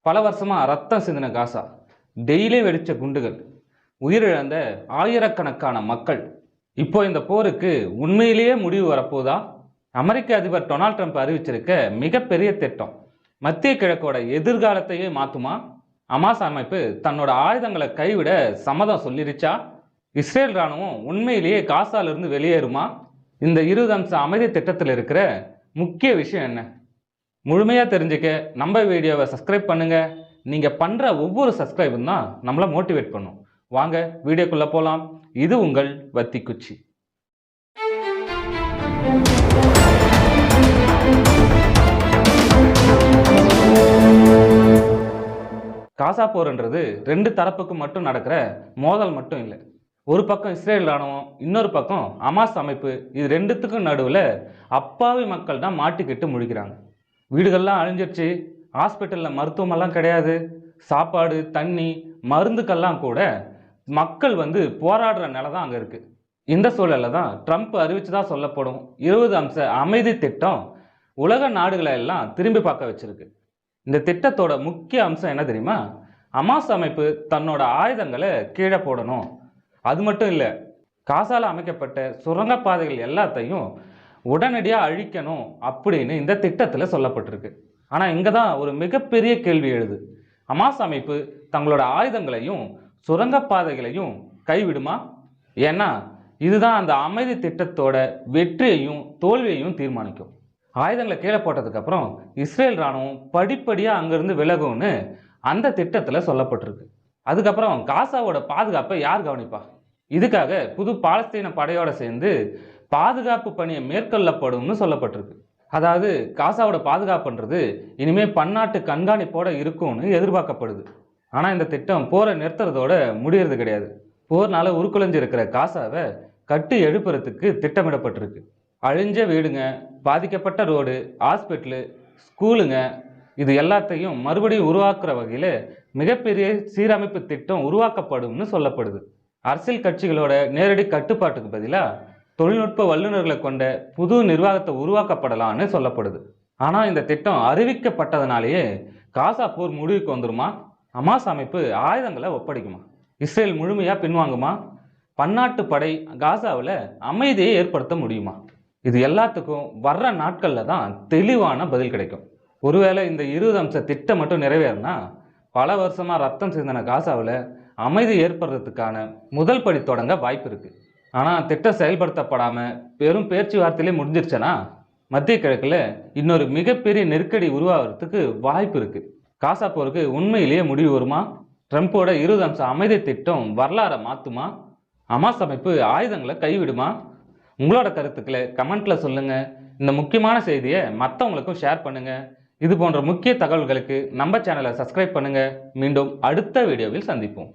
பல வருஷமா ரத்தம் சிந்தின காசா, டெய்லி வெடிச்ச குண்டுகள், உயிரிழந்த ஆயிரக்கணக்கான மக்கள். இப்போ இந்த போருக்கு உண்மையிலேயே முடிவு வரப்போதா? அமெரிக்க அதிபர் டொனால்ட் ட்ரம்ப் அறிவிச்சிருக்க மிகப்பெரிய திட்டம் மத்திய கிழக்கோட எதிர்காலத்தையே மாத்துமா? அமாஸ் அமைப்பு தன்னோட ஆயுதங்களை கைவிட சம்மதம் சொல்லிருச்சா? இஸ்ரேல் ராணுவம் உண்மையிலேயே காசால இருந்து வெளியேறுமா? இந்த 20 அம்ச அமைதி திட்டத்தில் இருக்கிற முக்கிய விஷயம் என்ன? முழுமையா தெரிஞ்சுக்க நம்ம வீடியோவை சப்ஸ்கிரைப் பண்ணுங்க. நீங்க பண்ற ஒவ்வொரு சப்ஸ்கிரைபும் தான் நம்மள மோட்டிவேட் பண்ணும். வாங்க வீடியோக்குள்ள போலாம். இது உங்கள் வத்திக்குச்சி. காசா போர்ன்றது ரெண்டு தரப்புக்கு மட்டும் நடக்கிற மோதல் மட்டும் இல்லை. ஒரு பக்கம் இஸ்ரேல் ராணுவம், இன்னொரு பக்கம் அமாஸ் அமைப்பு. இது ரெண்டுத்துக்கும் நடுவில் அப்பாவி மக்கள் தான் மாட்டிக்கிட்டு முழிக்கிறாங்க. வீடுகள்லாம் அழிஞ்சிருச்சு, ஹாஸ்பிட்டலில் மருத்துவமெல்லாம் கிடையாது, சாப்பாடு தண்ணி மருந்துக்கெல்லாம் கூட மக்கள் போராடுற நிலை தான் அங்கே இருக்குது. இந்த சூழலில் தான் ட்ரம்ப் அறிவிச்சதா சொல்லப்படும் 20 அம்ச அமைதி திட்டம் உலக நாடுகளை எல்லாம் திரும்பி பார்க்க வச்சிருக்கு. இந்த திட்டத்தோட முக்கிய அம்சம் என்ன தெரியுமா? அமாஸ் அமைப்பு தன்னோட ஆயுதங்களை கீழே போடணும். அது மட்டும் இல்லை, காசால அமைக்கப்பட்ட சுரங்கப்பாதைகள் எல்லாத்தையும் உடனடியாக அழிக்கணும் அப்படின்னு இந்த திட்டத்தில் சொல்லப்பட்டிருக்கு. ஆனால் இங்கே தான் ஒரு மிகப்பெரிய கேள்வி எழுது. அமாஸ் அமைப்பு தங்களோட ஆயுதங்களையும் சுரங்கப்பாதைகளையும் கைவிடுமா? ஏன்னா இதுதான் அந்த அமைதி திட்டத்தோட வெற்றியையும் தோல்வியையும் தீர்மானிக்கும். ஆயுதங்களை கீழே போட்டதுக்கப்புறம் இஸ்ரேல் ராணுவம் படிப்படியாக அங்கேருந்து விலகும்னு அந்த திட்டத்தில் சொல்லப்பட்டிருக்கு. அதுக்கப்புறம் காசாவோட பாதுகாப்பை யார் கவனிப்பா? இதுக்காக புது பாலஸ்தீன படையோட சேர்ந்து பாதுகாப்பு பணியை மேற்கொள்ளப்படும்னு சொல்லப்பட்டிருக்கு. அதாவது காசாவோட பாதுகாப்புன்றது இனிமேல் பன்னாட்டு கண்காணிப்போட இருக்கும்னு எதிர்பார்க்கப்படுது. ஆனால் இந்த திட்டம் போரை நிறுத்துறதோட முடியறது கிடையாது. போர்னால உருக்குலைஞ்சிருக்கிற காசாவை கட்டி எழுப்புறதுக்கு திட்டமிடப்பட்டிருக்கு. அழிஞ்ச வீடுங்க, பாதிக்கப்பட்ட ரோடு, ஹாஸ்பிட்டலு, ஸ்கூலுங்க, இது எல்லாத்தையும் மறுபடியும் உருவாக்குற வகையில் மிகப்பெரிய சீரமைப்பு திட்டம் உருவாக்கப்படும்னு சொல்லப்படுது. அரசியல் கட்சிகளோட நேரடி கட்டுப்பாட்டுக்கு பதிலாக தொழில்நுட்ப வல்லுநர்களை கொண்ட புது நிர்வாகத்தை உருவாக்கப்படலான்னு சொல்லப்படுது. ஆனால் இந்த திட்டம் அறிவிக்கப்பட்டதுனாலேயே காசா போர் முடிவுக்கு வந்துருமா? அமாஸ் அமைப்பு ஆயுதங்களை ஒப்படைக்குமா? இஸ்ரேல் முழுமையாக பின்வாங்குமா? பன்னாட்டு படை காசாவில் அமைதியை ஏற்படுத்த முடியுமா? இது எல்லாத்துக்கும் வர்ற நாட்களில் தான் தெளிவான பதில் கிடைக்கும். ஒருவேளை இந்த 20 அம்ச திட்டம் மட்டும் நிறைவேறினா பல வருஷமாக ரத்தம் சிந்தின காசாவில் அமைதி ஏற்படுறதுக்கான முதல் படி தொடங்க வாய்ப்பு இருக்குது. ஆனால் திட்டம் செயல்படுத்தப்படாமல் பெரும் பேச்சுவார்த்தையிலே முடிஞ்சிருச்சுன்னா மத்திய கிழக்கில் இன்னொரு மிகப்பெரிய நெருக்கடி உருவாகிறதுக்கு வாய்ப்பு இருக்குது. காசா போருக்கு உண்மையிலேயே முடிவு வருமா? ட்ரம்ப்போட 20 அம்ச அமைதி திட்டம் வரலாறை மாற்றுமா? அமாஸ் அமைப்பு ஆயுதங்களை கைவிடுமா? உங்களோட கருத்துக்களை கமெண்ட்ல சொல்லுங்க. இந்த முக்கியமான செய்தியை மற்றவங்களுக்கும் ஷேர் பண்ணுங்க. இது போன்ற முக்கிய தகவல்களுக்கு நம்ம சேனலை சப்ஸ்கிரைப் பண்ணுங்க. மீண்டும் அடுத்த வீடியோவில் சந்திப்போம்.